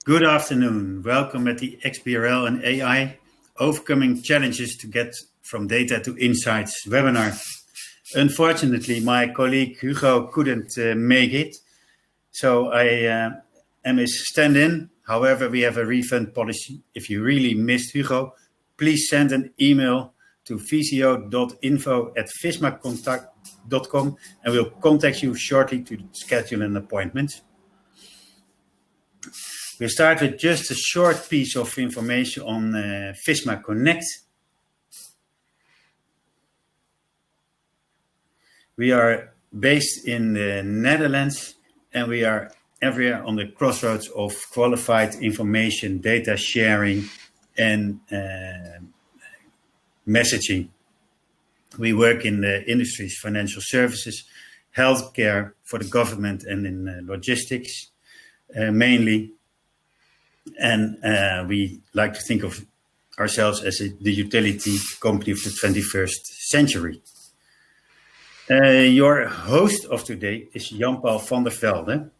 Good afternoon. Welcome at the XBRL and AI Overcoming Challenges to Get from Data to Insights webinar. Unfortunately, my colleague Hugo couldn't make it, so I am his stand-in. However, we have a refund policy. If you really missed Hugo, please send an email to visio.info@vismacontact.com and we'll contact you shortly to schedule an appointment. We'll start with just a short piece of information on Visma Connect. We are based in the Netherlands and we are everywhere on the crossroads of qualified information, data sharing and messaging. We work in the industries, financial services, healthcare, for the government and in logistics mainly. And we like to think of ourselves as the utility company of the 21st century. Your host of today is Jan-Paul van der Velde.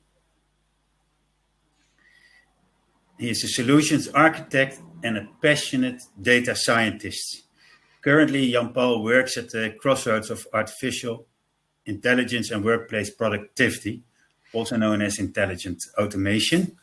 He is a solutions architect and a passionate data scientist. Currently, Jan-Paul works at the crossroads of artificial intelligence and workplace productivity, also known as intelligent automation.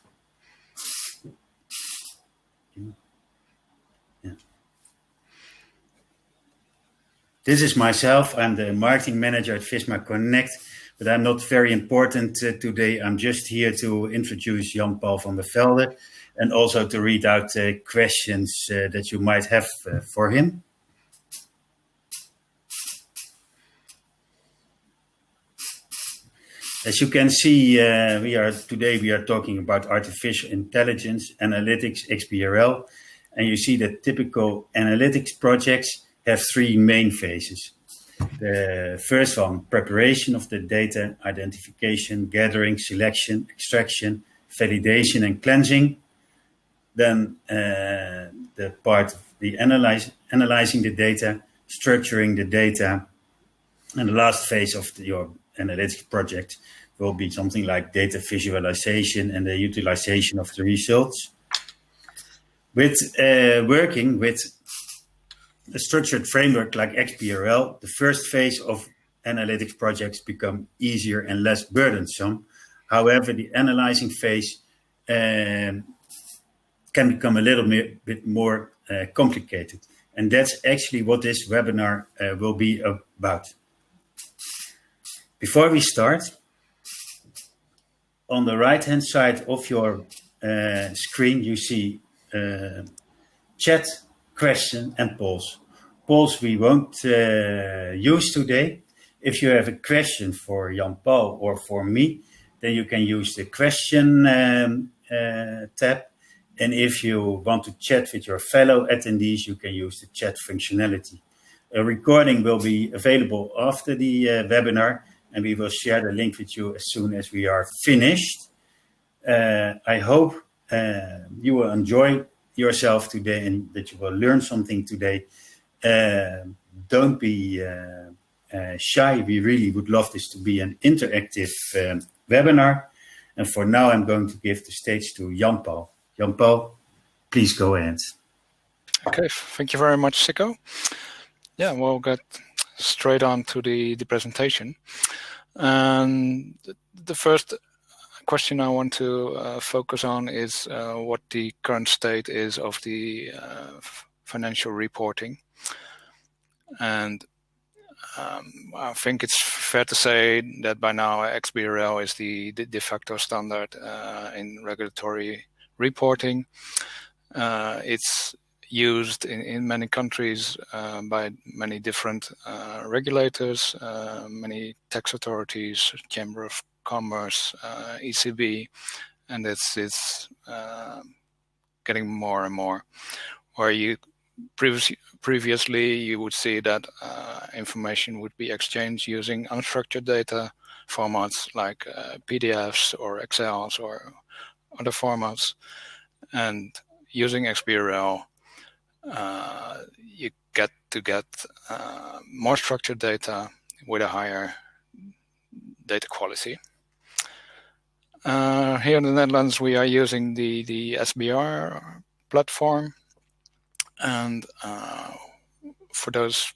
This is myself. I'm the marketing manager at Visma Connect, but I'm not very important today. I'm just here to introduce Jan-Paul van der Velde and also to read out questions that you might have for him. As you can see, we are talking about artificial intelligence, analytics, XBRL, and you see that typical analytics projects have three main phases. The first one, preparation of the data, identification, gathering, selection, extraction, validation, and cleansing. Then the part of the analyzing the data, structuring the data, and the last phase of your analytics project will be something like data visualization and the utilization of the results. With working with a structured framework like XBRL, the first phase of analytics projects become easier and less burdensome. However, the analyzing phase can become a little bit more complicated. And that's actually what this webinar will be about. Before we start, on the right-hand side of your screen, you see chat, question and polls. Polls we won't use today. If you have a question for Jan-Paul or for me, then you can use the question tab. And if you want to chat with your fellow attendees, you can use the chat functionality. A recording will be available after the webinar, and we will share the link with you as soon as we are finished. I hope you will enjoy yourself today and that you will learn something today. Don't be shy. We really would love this to be an interactive webinar. And for now, I'm going to give the stage to Jan-Paul. Jan-Paul, please go ahead. Okay, thank you very much, Sikko. Yeah, we'll get straight on to the presentation. And the first question I want to focus on is what the current state is of the financial reporting. And I think it's fair to say that by now XBRL is the de facto standard in regulatory reporting. It's used in many countries by many different regulators, many tax authorities, Chamber of Commerce, ECB, and it's getting more and more. Where you previously you would see that information would be exchanged using unstructured data formats like PDFs or Excels or other formats, and using XBRL you get more structured data with a higher data quality. Here in the Netherlands, we are using the SBR platform, and for those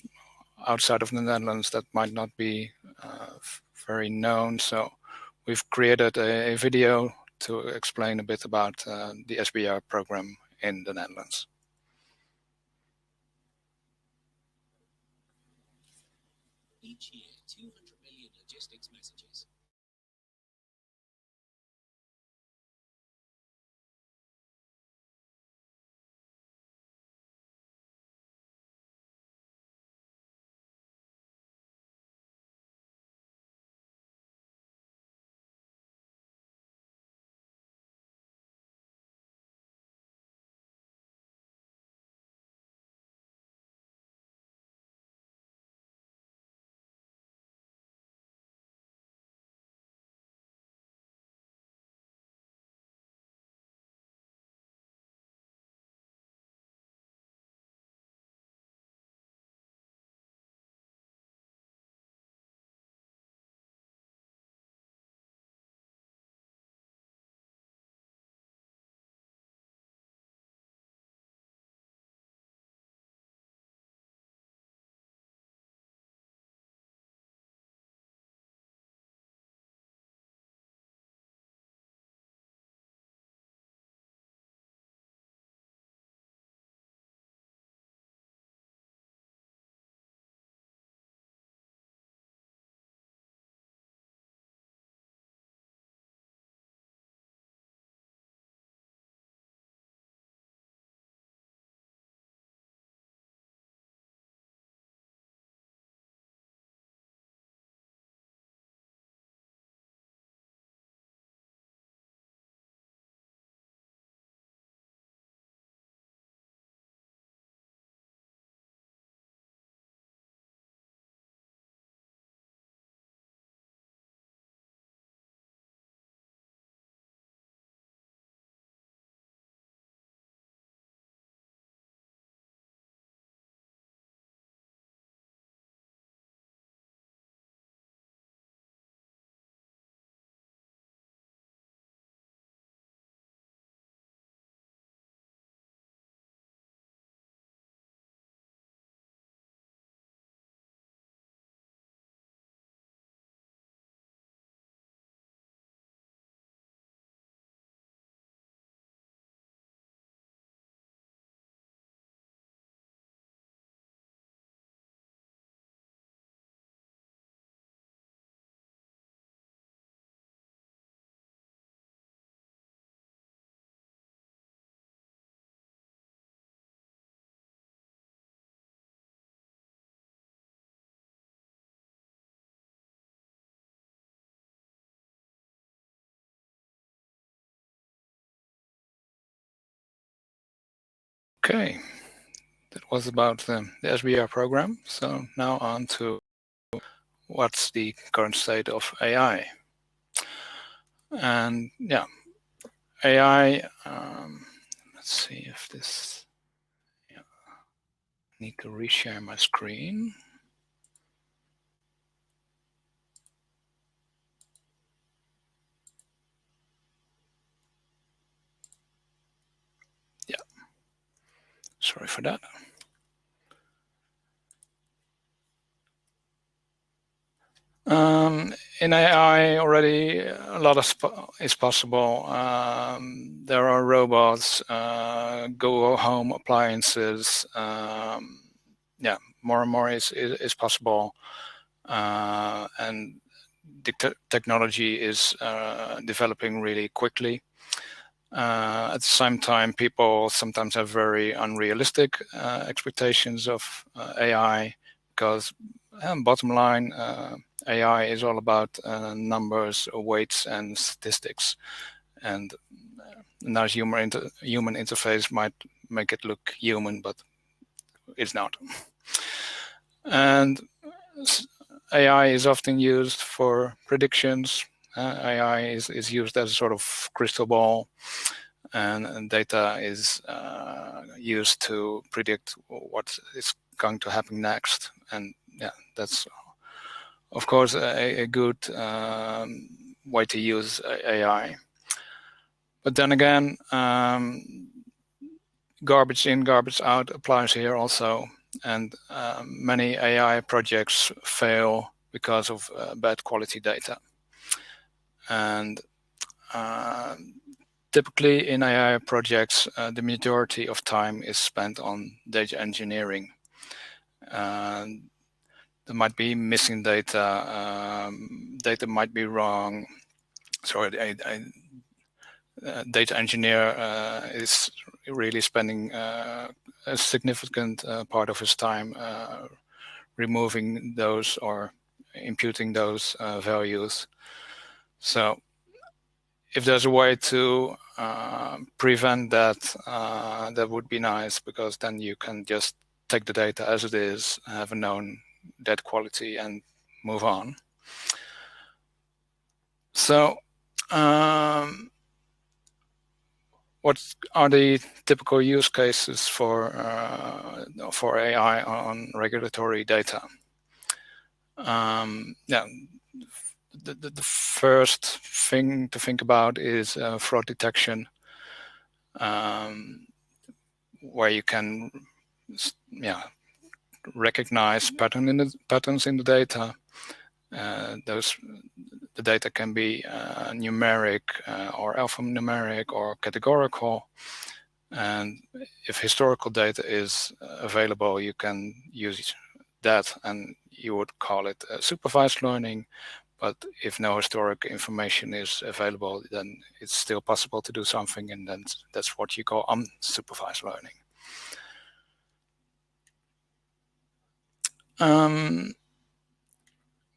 outside of the Netherlands, that might not be very known. So we've created a video to explain a bit about the SBR program in the Netherlands. Each year, 200 million logistics messages. Okay, that was about the SBR program. So now on to what's the current state of AI. And yeah, AI, let's see if this, yeah, I need to reshare my screen. Yeah, sorry for that. In AI already a lot is possible. There are robots, go home appliances. Yeah, more and more is possible, and the technology is developing really quickly. At the same time, people sometimes have very unrealistic expectations of AI because, bottom line, AI is all about numbers, weights, and statistics. And a nice human interface might make it look human, but it's not. And AI is often used for predictions. AI is used as a sort of crystal ball, and data is used to predict what is going to happen next. And yeah, that's of course a good way to use AI. But then again, garbage in, garbage out applies here also. And many AI projects fail because of bad quality data. And typically in AI projects, the majority of time is spent on data engineering. There might be missing data, data might be wrong. So data engineer is really spending a significant part of his time removing those or imputing those values. So if there's a way to prevent that, that would be nice, because then you can just take the data as it is, have a known data quality, and move on. So what are the typical use cases for AI on regulatory data? Yeah, the first thing to think about is fraud detection, where you can recognize patterns in the data. The data can be numeric or alphanumeric or categorical. And if historical data is available, you can use that, and you would call it supervised learning. But if no historic information is available, then it's still possible to do something, and then that's what you call unsupervised learning.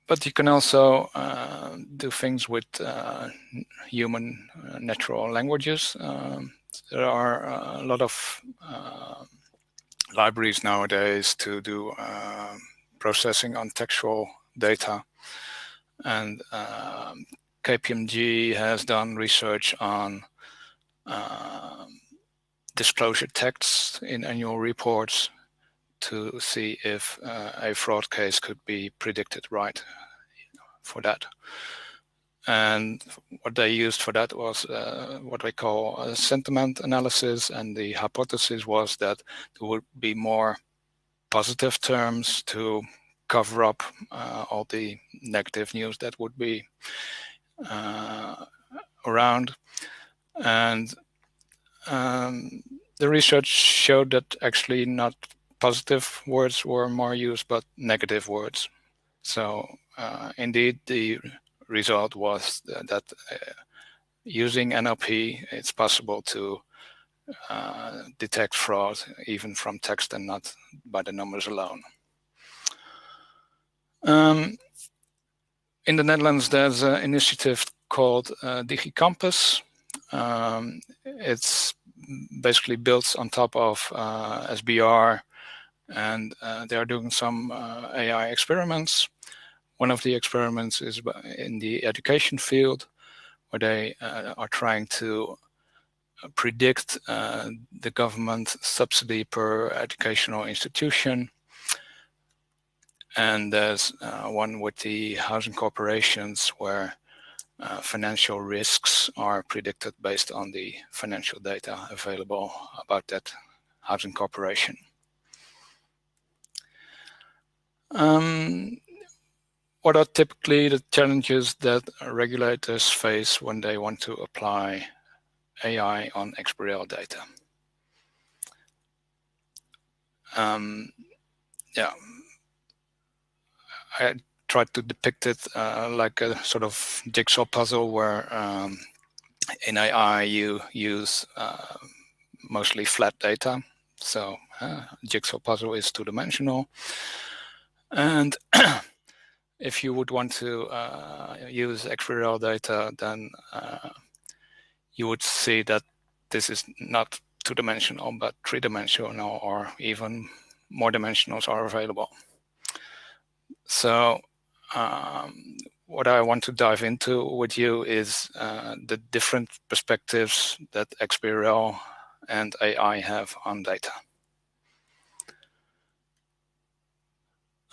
But you can also do things with human natural languages. There are a lot of libraries nowadays to do processing on textual data. And KPMG has done research on disclosure texts in annual reports to see if a fraud case could be predicted right for that. And what they used for that was what we call a sentiment analysis, and the hypothesis was that there would be more positive terms to cover up all the negative news that would be around. And the research showed that actually not positive words were more used, but negative words. So indeed, the result was that using NLP, it's possible to detect fraud even from text and not by the numbers alone. In the Netherlands, there's an initiative called DigiCampus. It's basically built on top of SBR, and they are doing some AI experiments. One of the experiments is in the education field, where they are trying to predict the government subsidy per educational institution. And there's one with the housing corporations, where financial risks are predicted based on the financial data available about that housing corporation. What are typically the challenges that regulators face when they want to apply AI on XBRL data? Yeah, I tried to depict it like a sort of jigsaw puzzle, where in AI you use mostly flat data. So jigsaw puzzle is two-dimensional. And if you would want to use XBRL data, then you would see that this is not two-dimensional, but three-dimensional, or even more dimensionals are available. So what I want to dive into with you is the different perspectives that XBRL and AI have on data.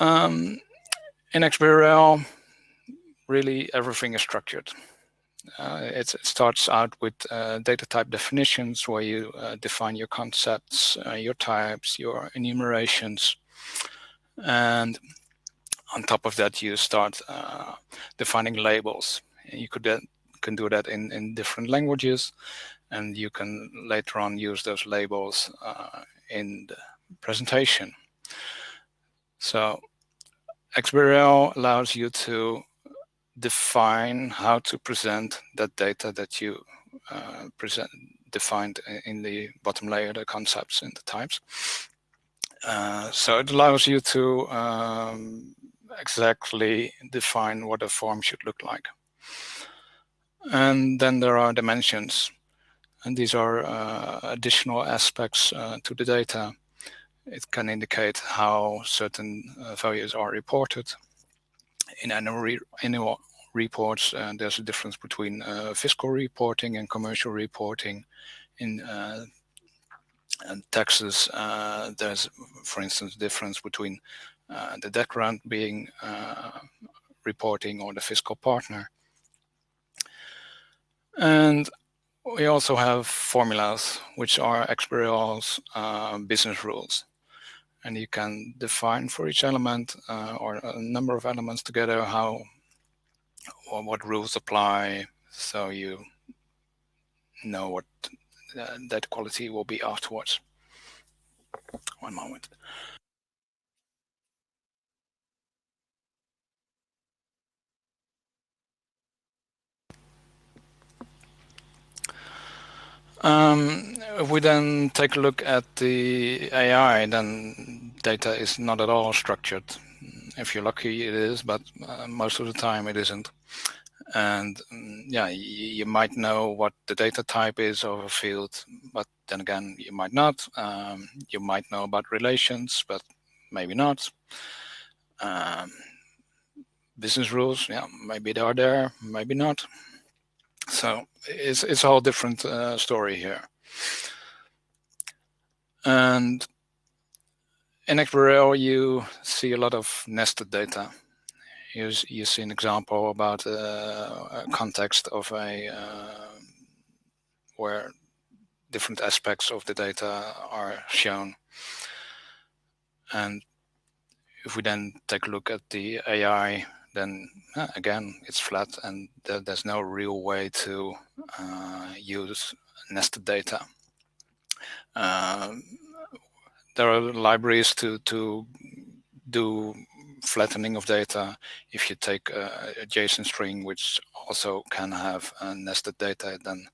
In XBRL, really everything is structured. It starts out with data type definitions, where you define your concepts, your types, your enumerations, and on top of that, you start defining labels. You can do that in different languages, and you can later on use those labels in the presentation. So XBRL allows you to define how to present that data that you defined in the bottom layer, the concepts and the types. So it allows you to exactly define what a form should look like. And then there are dimensions, and these are additional aspects to the data. It can indicate how certain values are reported. In annual reports, there's a difference between fiscal reporting and commercial reporting. In taxes, there's, for instance, difference between the declarant being reporting or the fiscal partner. And we also have formulas, which are XBRL's business rules. And you can define for each element or a number of elements together how or what rules apply, so you know what that quality will be afterwards. One moment. If we then take a look at the AI, then data is not at all structured. If you're lucky, it is, but most of the time it isn't. And yeah, you might know what the data type is of a field, but then again, you might not. You might know about relations, but maybe not. Business rules, yeah, maybe they are there, maybe not. So it's a whole different story here. And in XBRL, you see a lot of nested data. You see an example about a context of where different aspects of the data are shown. And if we then take a look at the AI, then again, it's flat, and there's no real way to use nested data. There are libraries to do flattening of data. If you take a JSON string, which also can have nested data, then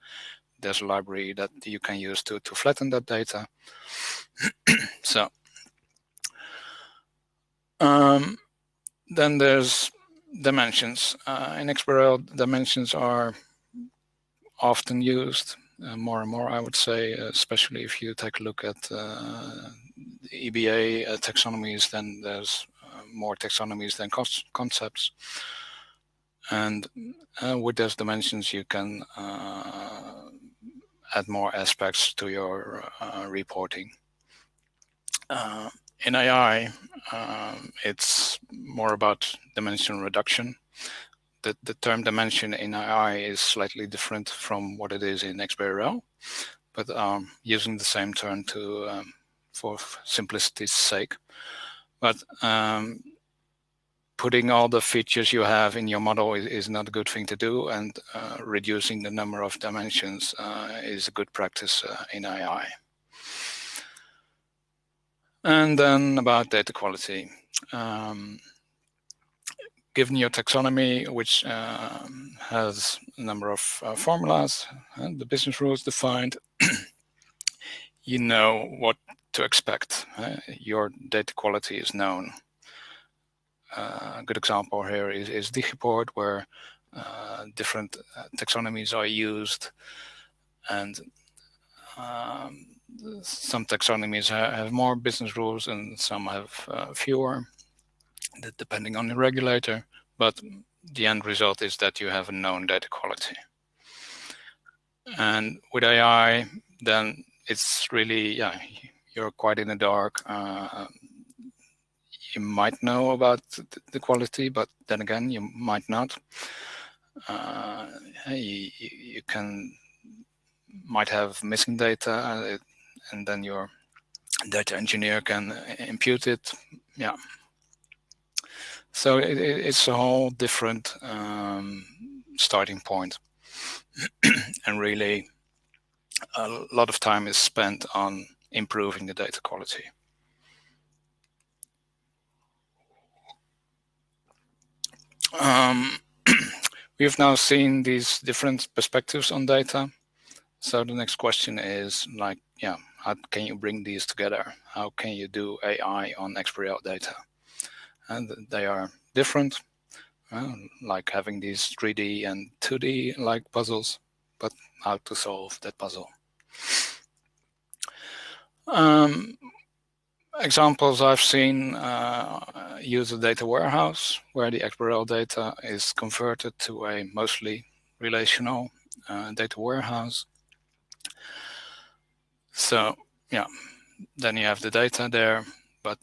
there's a library that you can use to flatten that data. So then there's dimensions. In XBRL, dimensions are often used more and more, I would say, especially if you take a look at EBA taxonomies, then there's more taxonomies than concepts. And with those dimensions, you can add more aspects to your reporting. In AI, it's more about dimension reduction. The term dimension in AI is slightly different from what it is in XBRL, but using the same term for simplicity's sake. But putting all the features you have in your model is not a good thing to do, and reducing the number of dimensions is a good practice in AI. And then about data quality. Given your taxonomy, which has a number of formulas and the business rules defined, you know what to expect. Your data quality is known. A good example here is Digiport, where different taxonomies are used, and some taxonomies have more business rules and some have fewer, depending on the regulator, but the end result is that you have a known data quality. And with AI, then it's really, yeah, you're quite in the dark. You might know about the quality, but then again, you might not. you might have missing data, and then your data engineer can impute it. Yeah. So it's a whole different starting point, and really a lot of time is spent on improving the data quality. We've now seen these different perspectives on data. So the next question is like, yeah, how can you bring these together? How can you do AI on XBRL data? And they are different, like having these 3D and 2D like puzzles, but how to solve that puzzle. Examples I've seen use a data warehouse where the XBRL data is converted to a mostly relational data warehouse. So yeah, then you have the data there, but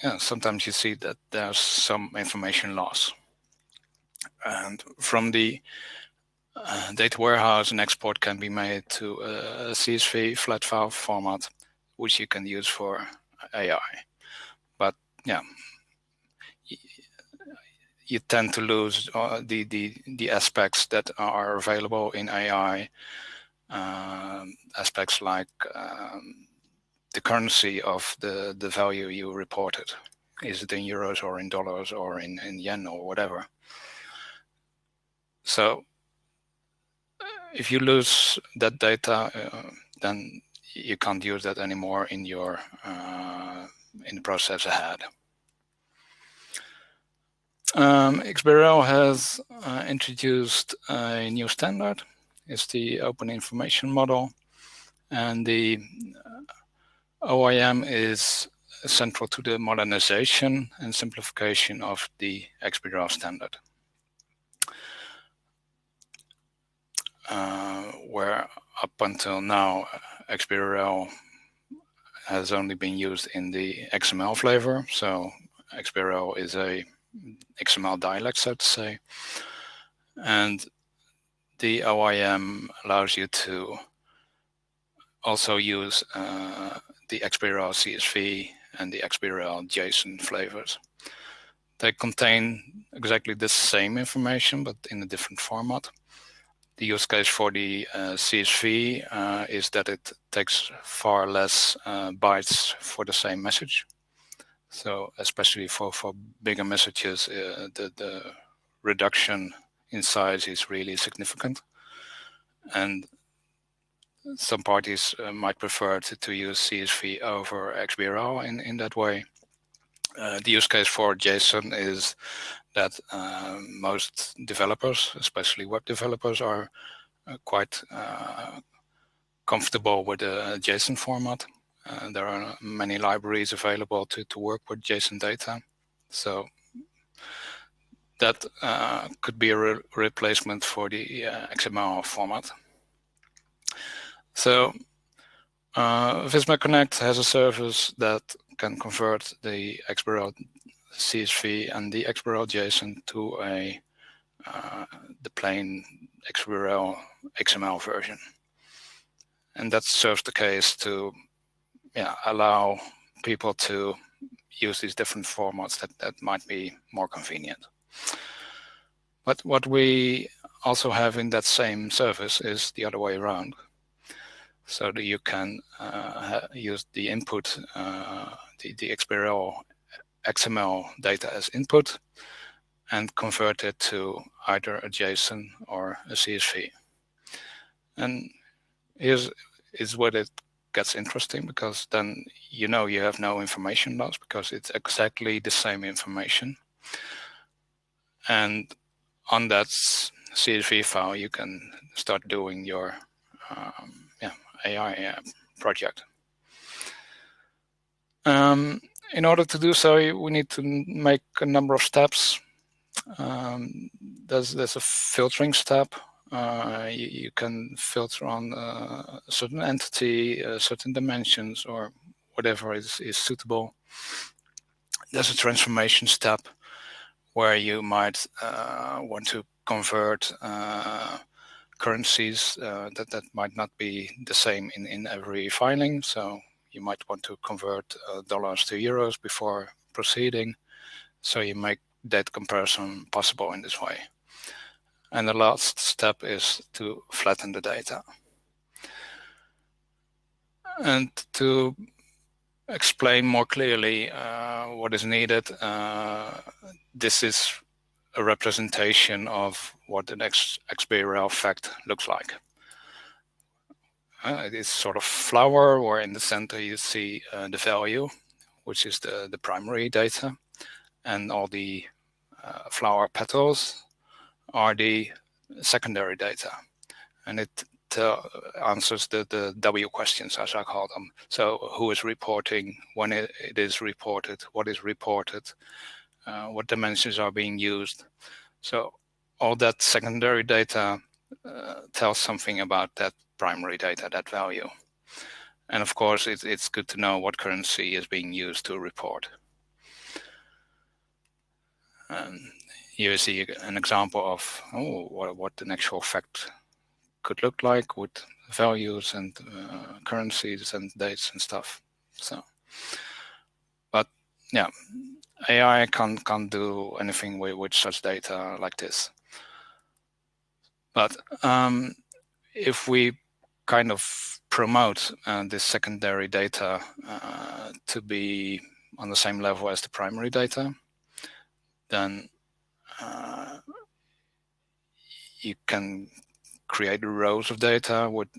yeah, sometimes you see that there's some information loss. And from the data warehouse, an export can be made to a CSV flat file format, which you can use for AI. But yeah, you tend to lose the aspects that are available in AI, aspects like the currency of the value you reported. Is it in euros or in dollars or in yen or whatever? So if you lose that data, then you can't use that anymore in your in the process ahead. XBRL has introduced a new standard. It's the Open Information Model, and the OIM is central to the modernization and simplification of the XBRL standard, where up until now XBRL has only been used in the XML flavor. So XBRL is a XML dialect, so to say, and the OIM allows you to also use the XBRL CSV and the XBRL JSON flavors. They contain exactly the same information, but in a different format. The use case for the CSV is that it takes far less bytes for the same message. So especially for bigger messages, the reduction in size is really significant. And some parties might prefer to use CSV over XBRL in that way. The use case for JSON is that most developers, especially web developers, are quite comfortable with the JSON format. There are many libraries available to work with JSON data. So that could be a replacement for the XML format. So Visma Connect has a service that can convert the XBRL CSV and the XBRL JSON to the plain XBRL XML version. And that serves the case to allow people to use these different formats that might be more convenient. But what we also have in that same service is the other way around. So that you can use the input, the XBRL XML data as input and convert it to either a JSON or a CSV. And here's where it gets interesting, because then you have no information loss because it's exactly the same information. And on that CSV file, you can start doing your AI project. In order to do so, we need to make a number of steps. There's a filtering step. You can filter on a certain entity, certain dimensions, or whatever is suitable. There's a transformation step where you might want to convert currencies that might not be the same in every filing. So you might want to convert dollars to euros before proceeding. So you make that comparison possible in this way. And the last step is to flatten the data. And to explain more clearly what is needed, this is a representation of what an XBRL fact looks like. It is sort of flower, where in the center you see the value, which is the primary data, and all the flower petals are the secondary data. And it answers the W questions, as I call them. So who is reporting, when it is reported, what is reported, what dimensions are being used. So all that secondary data tells something about that primary data, that value. And of course, it's good to know what currency is being used to report. Here you see an example of what an actual fact could look like with values and currencies and dates and stuff. So, but yeah, AI can't do anything with such data like this. But if we kind of promote this secondary data to be on the same level as the primary data, then you can create rows of data with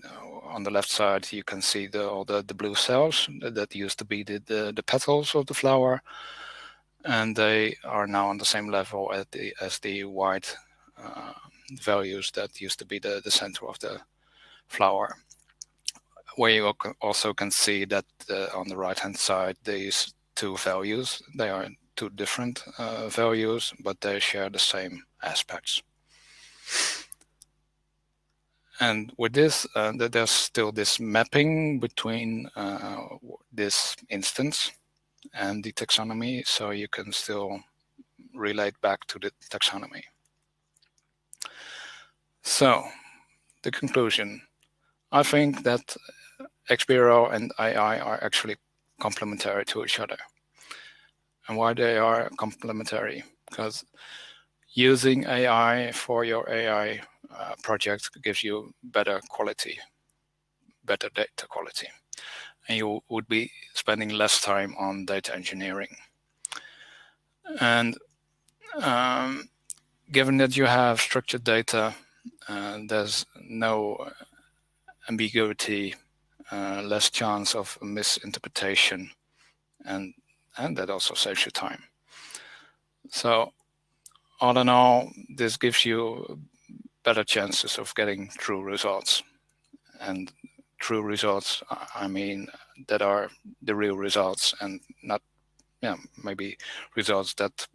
on the left side you can see all the blue cells that used to be the petals of the flower, and they are now on the same level as the white values that used to be the center of the flower. Where you also can see that on the right hand side these two values, they are two different values, but they share the same aspects. And with this, there's still this mapping between this instance and the taxonomy, so you can still relate back to the taxonomy. So, the conclusion. I think that XBRL and AI are actually complementary to each other. And why they are complementary? Because using AI for your AI project gives you better quality, better data quality. And you would be spending less time on data engineering. And given that you have structured data, there's no ambiguity, less chance of misinterpretation, and that also saves you time. So all in all, this gives you better chances of getting true results. And true results, I mean, that are the real results and not maybe results that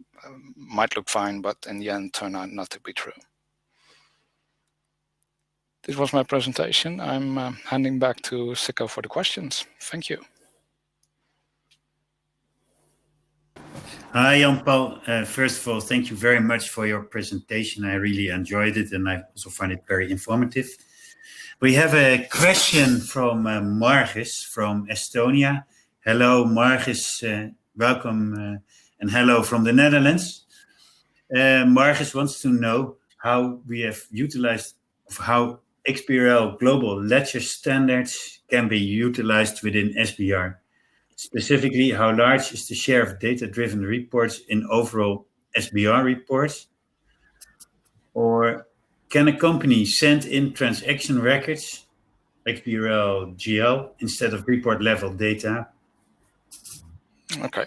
might look fine, but in the end turn out not to be true. This was my presentation. I'm handing back to Sikko for the questions. Thank you. Hi, Jan-Paul. First of all, thank you very much for your presentation. I really enjoyed it, and I also find it very informative. We have a question from Margis from Estonia. Hello, Margis. Welcome, and hello from the Netherlands. Margis wants to know how we have utilized, how XBRL global ledger standards can be utilized within SBR. Specifically, how large is the share of data-driven reports in overall SBR reports? Or can a company send in transaction records, XBRL GL, instead of report-level data? Okay.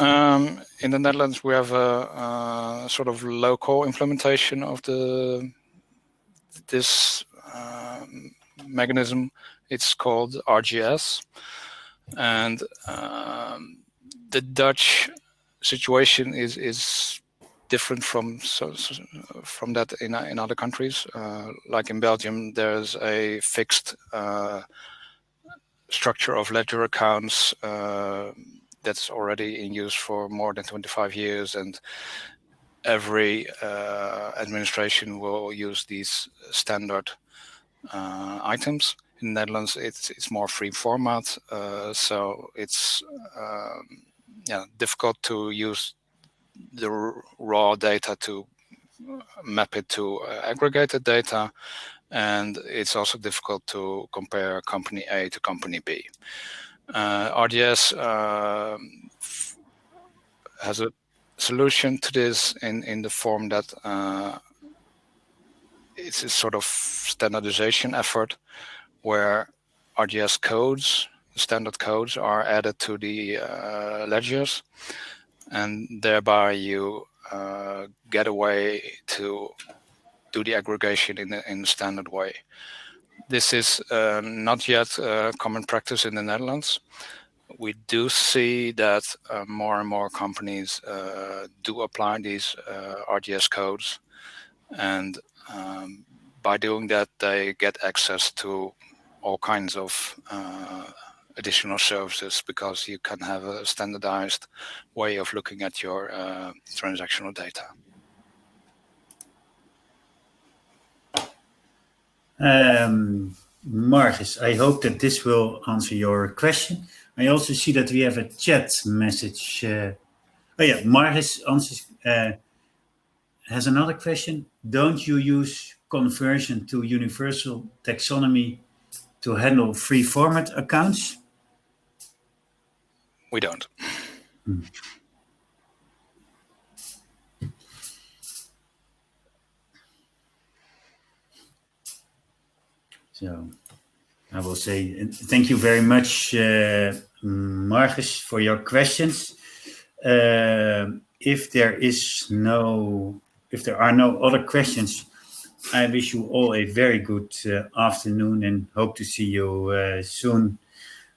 In the Netherlands, we have a sort of local implementation of this mechanism. It's called RGS. And the Dutch situation is different from that in other countries. Like in Belgium, there's a fixed structure of ledger accounts that's already in use for more than 25 years, and every administration will use these standard items. In the Netherlands, it's more free format, so it's difficult to use the raw data to map it to aggregated data, and it's also difficult to compare company A to company B. RDS has a solution to this in the form that it's a sort of standardization effort where RDS codes, standard codes, are added to the ledgers, and thereby you get a way to do the aggregation in the standard way. This is not yet common practice in the Netherlands. We do see that more and more companies do apply these RDS codes, and by doing that, they get access to all kinds of additional services, because you can have a standardized way of looking at your transactional data. Marcus, I hope that this will answer your question. I also see that we have a chat message. Marcus has another question. Don't you use conversion to universal taxonomy to handle free format accounts? We don't. So I will say thank you very much, Marcus, for your questions. If there are no other questions, I wish you all a very good afternoon, and hope to see you soon,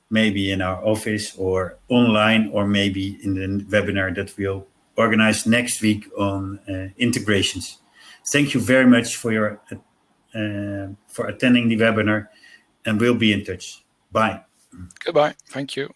maybe in our office or online, or maybe in the webinar that we'll organize next week on integrations. Thank you very much for attending the webinar, and we'll be in touch. Bye. Goodbye. Thank you.